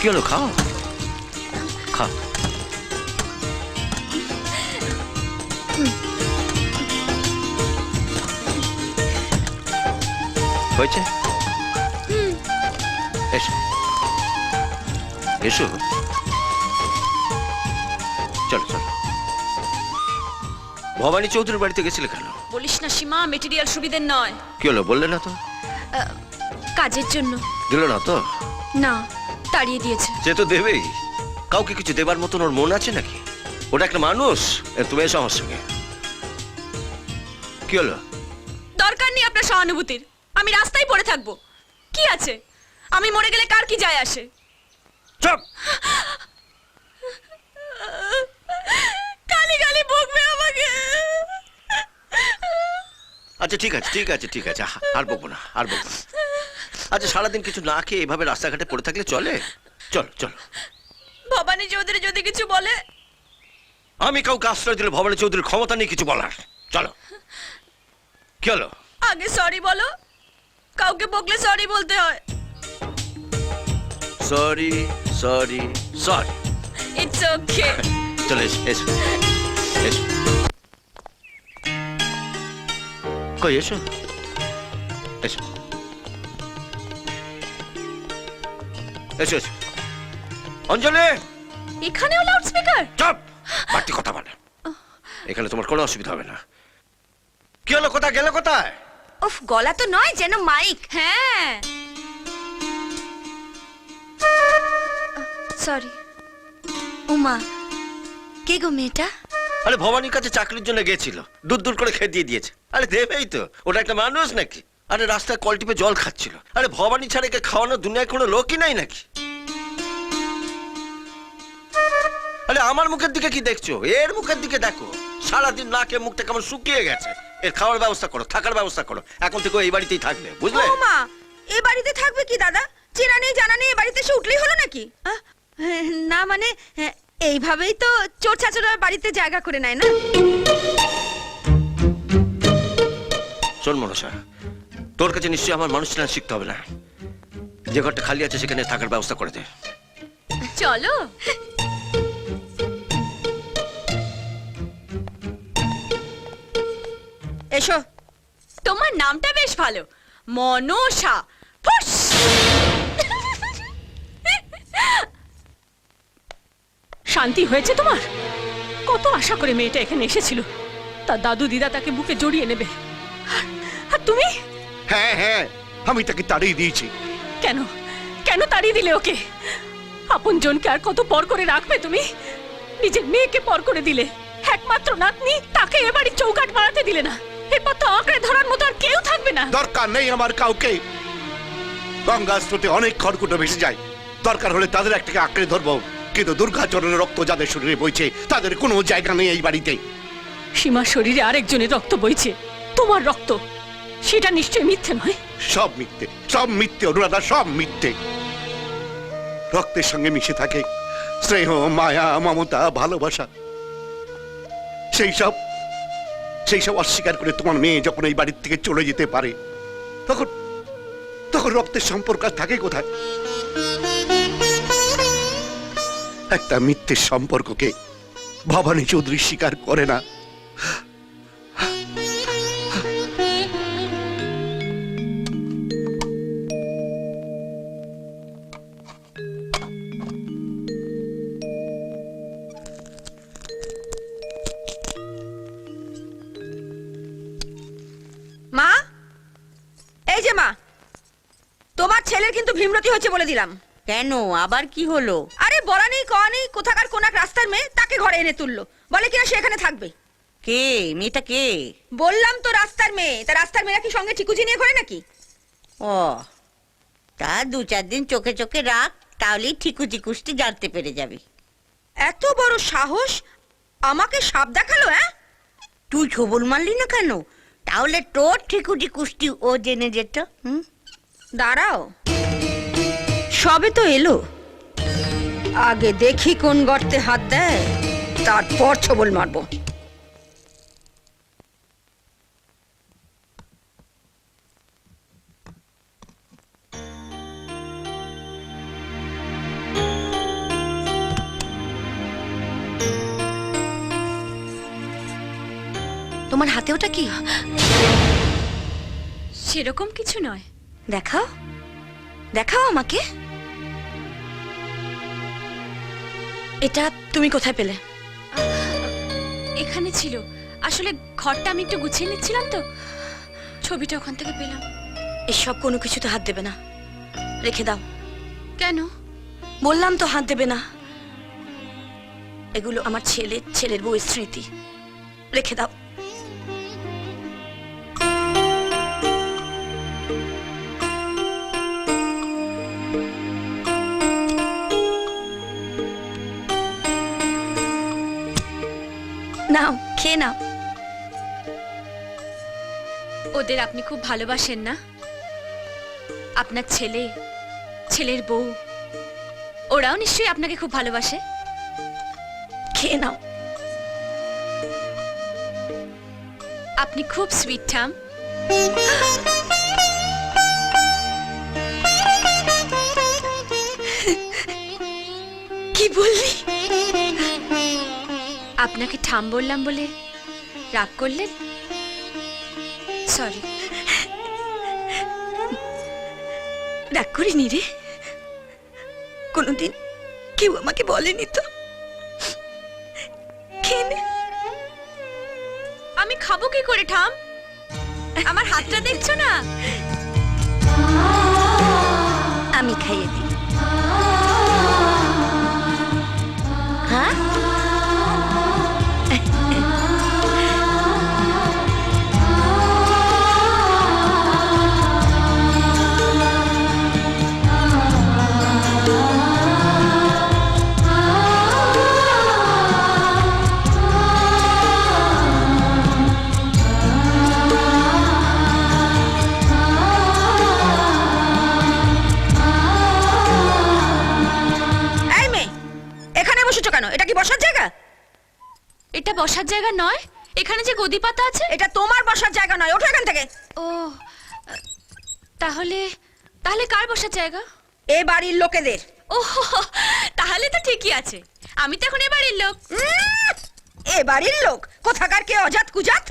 হলো? খাও খাও। হয়েছে? এসো এসো, চলো চলো। ভবানী চৌধুরীর বাড়িতে গেছিলে কেন? বলিস না সীমা, মেটেরিয়াল সুবিধের নয়। কি হলো বললে না তো? কাজের জন্য। দিল না তো? না, তাড়িয়ে দিয়েছে। সে তো দেবেই। কাউকে কিছু দেবার মতন ওর মন আছে নাকি? ওটা একটা মানুষ। তুমি এসো আমার সঙ্গে। কি হলো? দরকার নেই আপনার সহানুভূতির। আমি রাস্তায় পড়ে থাকবো, কি আছে? আমি মরে গেলে কার কি যায় আসে? চুপ! গালি গালি বকবে আমাকে। আচ্ছা ঠিক আছে ঠিক আছে ঠিক আছে, আর বকবো না আর বকবো না। আচ্ছা সারাদিন কিছু না খেয়ে এভাবে রাস্তাঘাটে পড়ে থাকলে চলে? চল চল। ভবানী চৌধুরী যদি কিছু বলে? আমি কাউকে আশ্রয় দিলে ভবানী চৌধুরীর ক্ষমতা নেই কিছু বলার। চলো। কি হলো? আগে সরি বলো। কাউকে বকলে সরি বলতে হয়। Sorry sorry sorry. It's okay. চলো এসো এসো এসো। কই এসো এসো এসো এসো। অঞ্জলি! এখানেও লাউড স্পিকার? চুপ! বাড়তি কথা বলে। এখানে তোমার কোনো অসুবিধা হবে না। কি হলো? কোথায় গেলে? কোথায়? উফ, গলা তো নয়, যেন মাইক। হ্যাঁ সরি। উমা, কে গো মেয়েটা? আরে ভবানীর কাছে চাকরির জন্য গেছিল, দূর দূর করে খেয়ে দিয়ে দিয়েছে। আরে দেবেই তো, ওটা একটা মানুষ নাকি? আরে রাস্তায় কল টিপে জল খাচ্ছিল। আরে ভবানী ছাড়া একে খাওয়ানোর দুনিয়ায় কোনো লোকই নাই নাকি? আরে আমার মুখের দিকে কি দেখছো? এর মুখের দিকে দেখো। সারাদিন না খেয়ে মুখটা কেমন শুকিয়ে গেছে। এর খাওয়ার ব্যবস্থা করো, থাকার ব্যবস্থা করো। এখন থেকে এই বাড়িতেই থাকবে, বুঝলে? মা, এই বাড়িতে থাকবে কি দাদা? চেনা নেই জানা নেই, বাড়িতে এসে উঠলেই হলো নাকি? না মানে এইভাবেই তো চোর চাচুরা বাড়িতে জায়গা করে নেয় না। শোন মনসা, তোর কাছে নিশ্চয়ই আমার মানুষ চেনা শিখতে হবে না। যে ঘরটা খালি আছে সেখানে থাকার ব্যবস্থা করে দে। চলো। এসো। তোমার নামটা বেশ ভালো, মনসা। ফুস! শান্তি হয়েছে তোমার? কত আশা করে মেয়েটা এখানে এসেছিল, তার দাদু দিদা তাকে বুকে জড়িয়ে নেবে, আর তুমি? হ্যাঁ হ্যাঁ, আমি তাকে তাড়িয়ে দিয়েছি। কেন কেন তাড়িয়ে দিলে ওকে? আপন জনকে আর কত পর করে রাখবে তুমি? নিজের মেয়েকে পর করে দিলে, একমাত্র নাতনি, তাকে এবারে চৌকাট বাড়াতে দিলে না। এরপর তো আঁকড়ে ধরার মতো আর কেউ থাকবে না। দরকার নেই আমার কাউকে। গঙ্গা স্রোতে অনেক খড়কুটো ভেসে যায়, দরকার হলে তাদের একটাকে আঁকড়ে ধরবো। কিন্তু দুর্গাচরণের রক্ত যাদের শরীরে বইছে তাদের কোনো জায়গা নেই এই বাড়িতে। সীমার শরীরে আরেকজনের রক্ত বইছে, তোমার রক্ত। সেটা নিশ্চয়ই মিথ্যে নয়? সব মিথ্যে, সব মিথ্যে অনুরাধা, সব মিথ্যে। রক্তের সঙ্গে মিশে থাকে স্নেহ, মায়া, মমতা, ভালোবাসা। সেই সব অস্বীকার করে তোমার মেয়ে যখন এই বাড়ির থেকে চলে যেতে পারে, তখন তখন রক্তের সম্পর্ক আর থাকে কোথায়? একটা মিথ্যের সম্পর্ককে ভবানী চৌধুরী স্বীকার করে না। মা, এই যে মা, তোমার ছেলের কিন্তু ভীমরতি হচ্ছে বলে দিলাম। কেন, আবার কি হলো? আরে বলা নেই কওয়া নেই, কোথাকার কোনাক রাস্তার মেয়ে তাকে ঘরে এনে তুললো, বলে কিনা সে এখানে থাকবে। কে মেয়েটা? কে? বললাম তো রাস্তার মেয়ে। তা রাস্তার মেয়েরা কি সঙ্গে চিকুচি নিয়ে ঘরে নাকি? ও, তা 2-4 দিন চোখে চোখে রাখ, তাহলেই ঠিকুচি কুষ্টি জানতে পেরে যাবি। এত বড় সাহস, আমাকে সাপ দেখালো? হ্যাঁ, তুই ছবল মারলি না কেন? তাহলে তোর ঠিকুচি কুষ্টি ও জেনে যেত। দাঁড়াও, সবে তো এলো, আগে দেখি কোন গর্তে হাত দেয়, তারপর ছবল মারবো। তোমার হাতে ওটা কি? সেরকম কিছু নয়। দেখাও, দেখাও আমাকে। এটা তুমি কোথায় পেলে? এখানে ছিল, আসলে ঘরটা আমি একটু গুছিয়ে নিচ্ছিলাম তো, ছবিটা ওখান থেকে পেলাম। এসব কোনো কিছুতে হাত দেবে না, রেখে দাও। কেন? বললাম তো হাত দেবে না। এগুলো আমার ছেলের বউয়ের স্মৃতি, রেখে দাও। নাও, খেয়ে নাও। ওদের আপনি খুব ভালোবাসেন না? আপনার ছেলে, ছেলের বউ, ওরাও নিশ্চয়ই আপনাকে খুব ভালোবাসে। খেয়ে নাও। আপনি খুব সুইট ঠাম। কি বললি? আপনাকে ঠাম বললাম বলে রাগ করলেন? সরি। রাগ করিনি রে, কোনোদিন কেউ আমাকে বলেনি তো। খেয়ে নে। আমি খাবো কি করে ঠাম? আমার হাতটা দেখছো না? আমি খাইয়ে দিই। হ্যাঁ, এই মেয়ে, এখানে বসেছো কেন? এটা কি বসার জায়গা? এটা বসার জায়গা নয়, এখানে যে গদি পাতা আছে। এটা তোমার বসার জায়গা নয়, ওঠো এখান থেকে। ও, তাহলে তাহলে কার বসার জায়গা? এ বাড়ির লোকেদের। ও, তাহলে তো ঠিকই আছে, আমি তো এখন এ বাড়ির লোক। এ বাড়ির লোক কোথাকার কে অজাত কুজাত?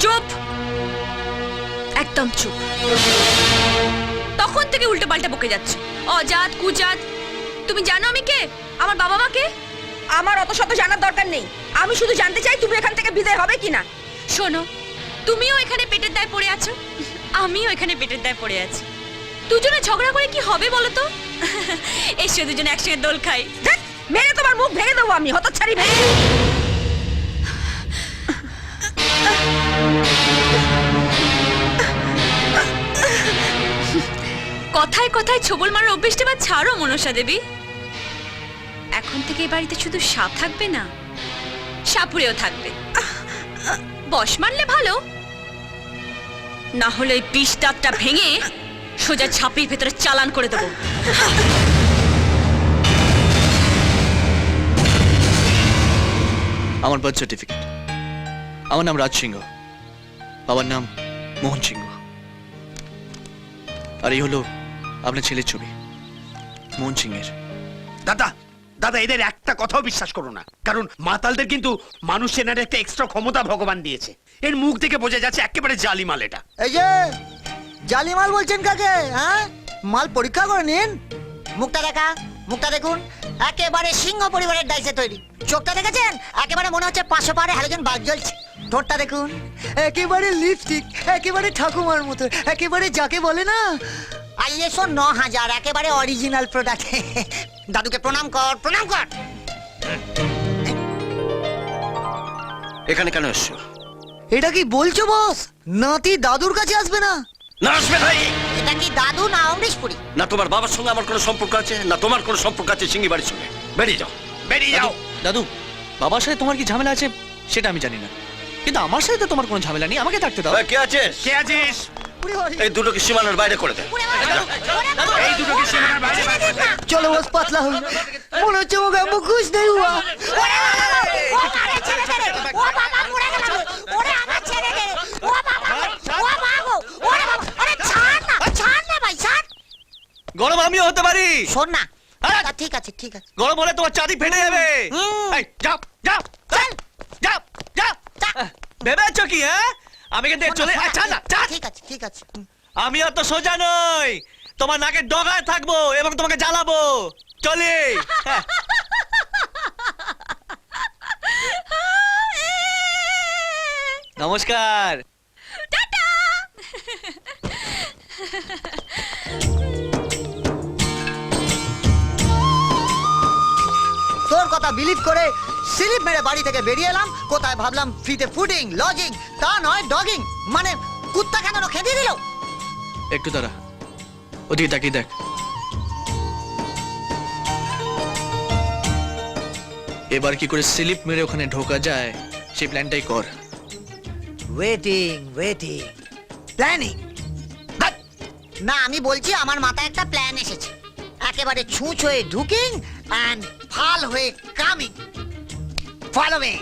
চুপ, একদম চুপ। তখন থেকে উল্টো পাল্টা বকে যাচ্ছ। অজাত কুজাত, তুমি জানো আমি কে? আমার বাবা মা কে? আমার অত শত জানার দরকার নেই, আমি শুধু জানতে চাই তুমি এখান থেকে বিদায় হবে কিনা। শোনো, তুমিও এখানে পেটের দায়ে পড়ে আছো, আমিও এখানে পেটের দায়ে পড়ে আছি। দুজনে ঝগড়া করে কি হবে বলো তো? এসো দুজনে একসঙ্গে দোল খাই। ধ্যাৎ, মেরে তোমার মুখ ভেঙে দেবো আমি, হতচ্ছাড়ি ভেঙে। কথায় কথায় ছোবল মারার অভ্যেসটা এবার ছাড়ো মনসা দেবী। এখন থেকে এই বাড়িতে শুধু সাপ থাকবে না, সাপুরেও থাকবে। বস মারলে ভালো, না হলে এই বিষ দাঁতটা ভেঙে সোজা ছাপির ভেতরে চালান করে দেবো। আমার বার্থ সার্টিফিকেট, আমার নাম রাজ সিংহ, বাবার নাম মোহন সিংহ, আর এই হলো আপনার ছেলের ছবি মোহন সিংহের। দাদা দাদা এদের একটা কথাও বিশ্বাস করো না, কারণ মাতালদের কিন্তু মানুষ চেনার একটা এক্সট্রা ক্ষমতা ভগবান দিয়েছে। এর মুখ থেকে বোঝা যাচ্ছে একেবারে জালি মাল এটা। এই যে জালি মাল বলছেন কাকে? হ্যাঁ, মাল পরীক্ষা করে নিন। মুখটা দেখা, মুখটা দেখুন, একেবারে সিংহ পরিবারের ডাইসে তৈরি। চোখটা দেখেছেন? একেবারে মনে হচ্ছে 500 পারে হ্যালোজেন বাল্ব জ্বলছে। ঠোঁটটা দেখুন, একেবারে লিপস্টিক, একেবারে ঠাকুমার মতো, একেবারে যাকে বলে না ISO 9000, একেবারে অরিজিনাল প্রোডাক্ট। দাদুকে প্রণাম কর, প্রণাম কর। এখানে কেন এসছো? এটা কি বলছো বস? নাতি দাদুর কাছে আসবে না? না আসবে ভাই। এটা কি দাদু না অমৃশপুরি? না তোমার বাবার সঙ্গে আমার কোনো সম্পর্ক আছে, না তোমার কোনো সম্পর্ক আছে সিঙ্গি বাড়ির সঙ্গে। বেরিয়ে যাও, বেরিয়ে যাও। দাদু, বাবার সাথে তোমার কি ঝামেলা আছে সেটা আমি জানি না, কিন্তু আমার সাথে তো তোমার কোনো ঝামেলা নেই, আমাকে থাকতে দাও। কে আছিস? কে আছিস? ওরে বাবারে। এই দুটোকে সীমানার বাইরে করে দে। এই দুটোকে সীমানার বাইরে বার কর। চলো বস, পাতলা হই। মনে হচ্ছে মুখে মুখোশ নেই হুয়া। গরম আমিও হতে পারি। শোন না, আরে! ঠিক আছে ঠিক আছে। গরম হলে তোমার চাঁদি ফেটে যাবে। হুম। এই, যাও যাও চল। যাও যাও। যা। ভেবেছো কি হ্যাঁ আমি কিন্তু চলে আচ্ছা না চা। ঠিক আছে ঠিক আছে আমি অত সোজা নই, তোমার নাকের ডগায় থাকবো এবং তোমাকে জ্বালাবো। চলি হ্যাঁ। নমস্কার। তোর কথা বিলিভ করে স্লিপ মেরে বাড়ি থেকে বেরিয়ে এলাম, কোথায় ভাবলাম ফ্রিতে ফুডিং লজিং, তা নয় ডগিং, মানে কুত্তা কেন খেতে দিল। একটু দাঁড়া, ওদিকে তাকিয়ে দেখ। এবার কি করে স্লিপ মেরে ওখানে ঢোকা যায় সেই প্ল্যানটাই কর। ওয়েটিং ওয়েটিং প্ল্যানিং না, আমি বলছি আমার মাথায় একটা প্ল্যান এসেছে, একেবারে ছুঁচ হয়ে ঢুকিং অ্যান্ড ফাল হয়ে কামিং। Follow me.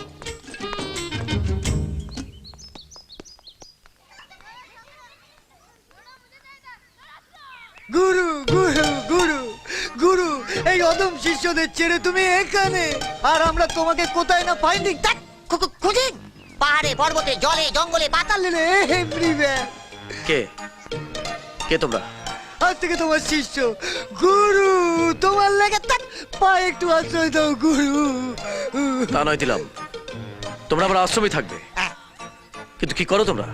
গুরু গুরু গুরু গুরু, এই অদম শিষ্যদের ছেড়ে তুমি এখানে, আর আমরা তোমাকে কোথায় না ফাইন্ডিং খুঁজিং, পাহাড়ে পর্বতে জলে জঙ্গলে পাতাল এভরিওয়্যার। কে কে তোমরা? আজ থেকে তোমার শিষ্য গুরু, তোমার লেগে তাক পায়ে একটু আশ্রয় দাও গুরু। তা নয় দিলাম, তোমরা আমার আশ্রমে থাকবে, কিন্তু কি করো তোমরা?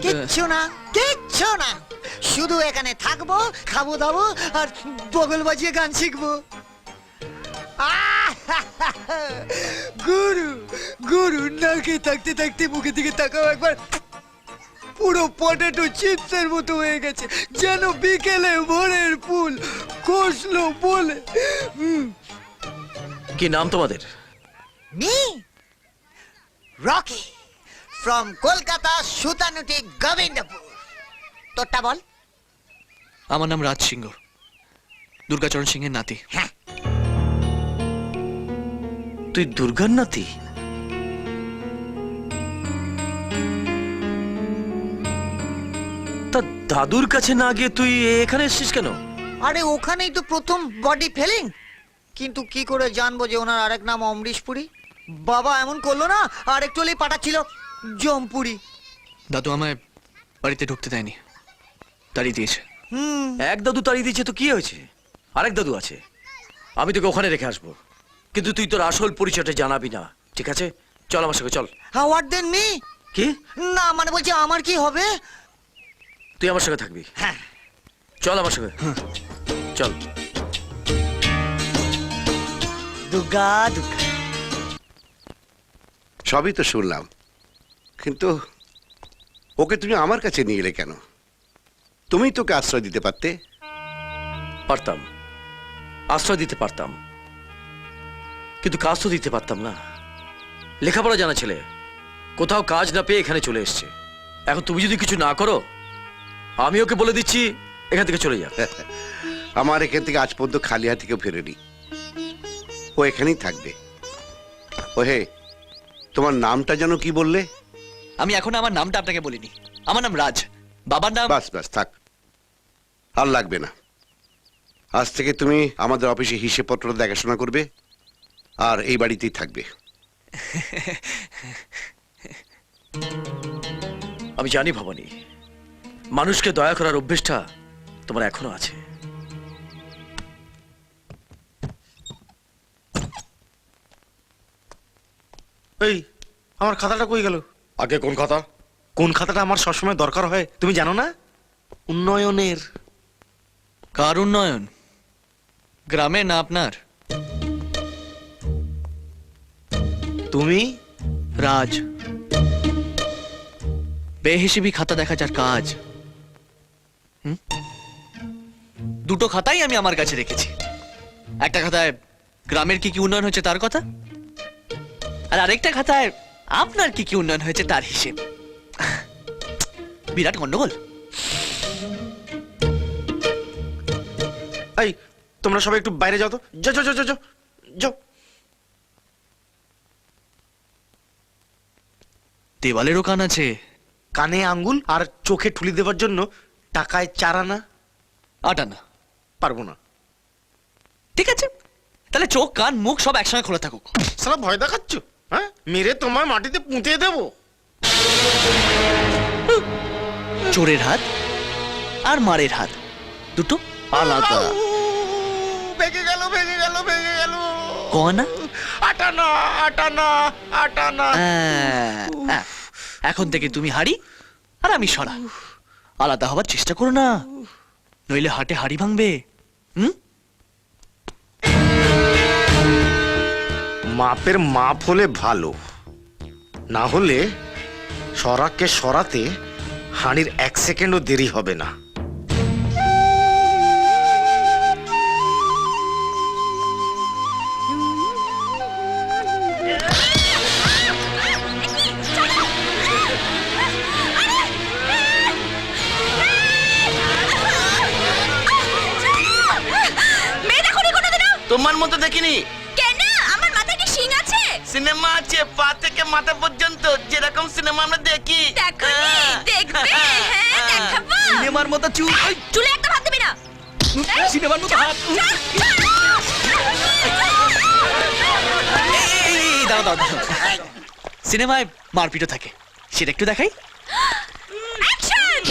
কিচ্ছু না কিচ্ছু না, শুধু এখানে থাকবো, খাবো দাবো আর বগল বাজিয়ে গান শিখবো। গুরু গুরু, নাকে থাকতে থাকতে মুখে দিকে তাকাও একবার, পুরো পটেটো চিপসের মতো হয়ে গেছে, যেন বিকেলে ভোরের ফুল কষলো বলে। কি নাম তোমাদের? Me Rocky from Kolkata Sutanuti Gobindapur. তোরটা বল। আমার নাম রাজ সিংহ, দুর্গাচরণ সিংহের নাতি। হ্যাঁ, তুই দুর্গার নাতি? তা দাদুর কাছে না গিয়ে তুই এখানে এসেছিস কেন? আরে ওখানেই তো প্রথম বডি ফেলিং, কিন্তু কি করে জানবো যে ওনার আরেক নাম অমরিশ পুরী? বাবা এমন করলো না, আর একটু হলেই পাঠাচ্ছিল জমপুরি। দাদু আমায় বাড়িতে ঢুকতে দেয়নি, তাড়িয়ে দিয়েছে। এক দাদু তাড়িয়ে দিয়েছে তো কি হয়েছে? আরেক দাদু আছে, আমি তোকে ওখানে রেখে আসবো, কিন্তু তুই তোর আসল পরিচয়টা জানাবি না, ঠিক আছে? চল আমার সঙ্গে চল। What than me? কি? না মানে বলছি আমার কি হবে? তুই আমার সঙ্গে থাকবি। হ্যাঁ, চল আমার সঙ্গে, চল। দুর্গা দুর্গা। সবই তো শুনলাম, কিন্তু ওকে তুমি আমার কাছে নিয়ে এলে কেন? তুমি তোকে আশ্রয় দিতে পারতে। পারতাম, আশ্রয় দিতে পারতাম, কিন্তু কাজ তো দিতে পারতাম না। লেখাপড়া জানা ছেলে, কোথাও কাজ না পেয়ে এখানে চলে এসছে। এখন তুমি যদি কিছু না করো, আমি ওকে বলে দিচ্ছি এখান থেকে চলে যা। আমার এখান থেকে আজ পর্যন্ত খালি হাত থেকেও ফেরেনি, ও এখানেই থাকবে। ও হে, তোমার নামটা যেন কি বললে? আমি এখন আমার নামটা আপনাকে বলিনি, আমার নাম রাজ, বাবার নাম। বাস বাস থাক, আর লাগবে না। আজ থেকে তুমি আমাদের অফিসে হিসেবপত্র দেখাশোনা করবে, আর এই বাড়িতেই থাকবে। আমি জানি ভবানী, মানুষকে দয়া করার অভ্যেসটা তোমার এখনো আছে। এই আমার খাতাটা কই গেল? আগে কোন কথা? কোন খাতাটা আমার সবসময় দরকার হয় তুমি জানো না? উন্নয়নের। কার উন্নয়ন? গ্রামে না আপনার? তুমি? রাজ, বেহিসেবি খাতা দেখা যার কাজ। দুটো খাতাই আমি আমার কাছে রেখেছি, একটা খাতায় গ্রামের কি কি উন্নয়ন হয়েছে তার কথা, আর আরেকটা খাতায় আপনার কি কি উন্নয়ন হয়েছে তার হিসেব। বিরাট গন্ডগোল। এই তোমরা সবাই একটু বাইরে যাও তো, যাও যাও যাও যাও যাও। দেওয়ালেরও কান আছে। কানে আঙ্গুল আর চোখে ঠুলি দেওয়ার জন্য টাকায় 4 আনা। 8 আনা। পারবো না। ঠিক আছে, তাহলে চোখ কান মুখ সব একসঙ্গে খোলা থাকুক। সারা ভয় দেখাচ্ছ? হ্যাঁ, মেরে তোমার মাটিতে পুঁতে দেবো। চোরের হাত আর মারের হাত দুটো আলাদা। ভেঙে গেল ভেঙে গেল ভেঙে গেল। কনা আটানা আটানা আটানা। এখন থেকে তুমি হাড়ি আর আমি সরা। আলাদা হবার চেষ্টা করো না, নইলে হাটে হাড়ি ভাঙবে। মাপের মাপ হলে ভালো, না হলে সরাকে সরাতে হাঁড়ির 1 সেকেন্ডও দেরি হবে না। মেয়ে দেখোনি কোনোদিনও? তোমার মতো দেখিনি। কেন? আমার মাথায় কি শিং আছে? সিনেমা আছে পা থেকে মাথা পর্যন্ত, যেরকম সিনেমা আমরা দেখি। দেখোনি? দেখবে? হ্যাঁ, দেখাবো। সিনেমার মতো চুল, চুলে একটা ভাত দিবি না। সিনেমার মতো হাত। এই, দাও দাও দাও। সিনেমায় মারপিটও থাকে, সেটা একটু দেখাই। অ্যাকশন!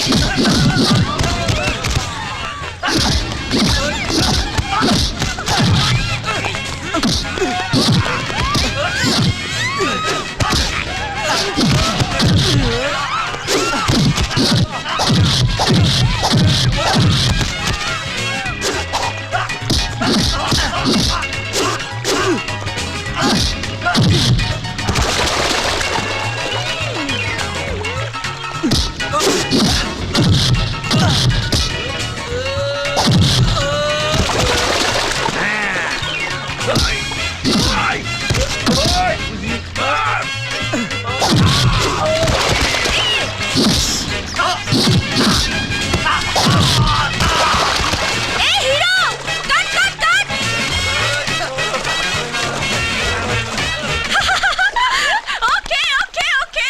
এই হিরো! কাট কাট কাট! ওকে ওকে ওকে,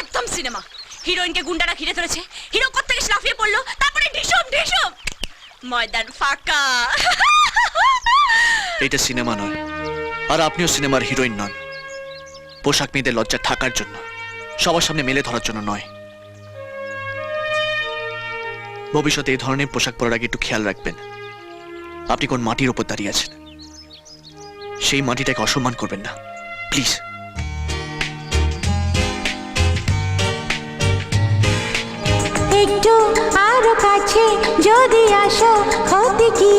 একদম সিনেমা। হিরোইনকে গুন্ডারা ঘিরে ধরেছে, হিরো কোত্থেকে এসে লাফিয়ে পড়লো, তারপরে ঢিসুম ঢিসুম, ময়দান ফাঁকা। এটা সিনেমা নয়, আর আপনিও সিনেমার হিরোইন নন। পোশাক মেয়েদের লজ্জা ঢাকার জন্য, সবার সামনে মেলে ধরার জন্য নয়। ভবিষ্যতে এই ধরনের পোশাক পরার আগে একটু খেয়াল রাখবেন আপনি কোন মাটির উপর দাঁড়িয়ে আছেন। সেই মাটিটাকে অসম্মান করবেন না, প্লিজ। একটু আরো কাছে যদি আসো, ক্ষতি কি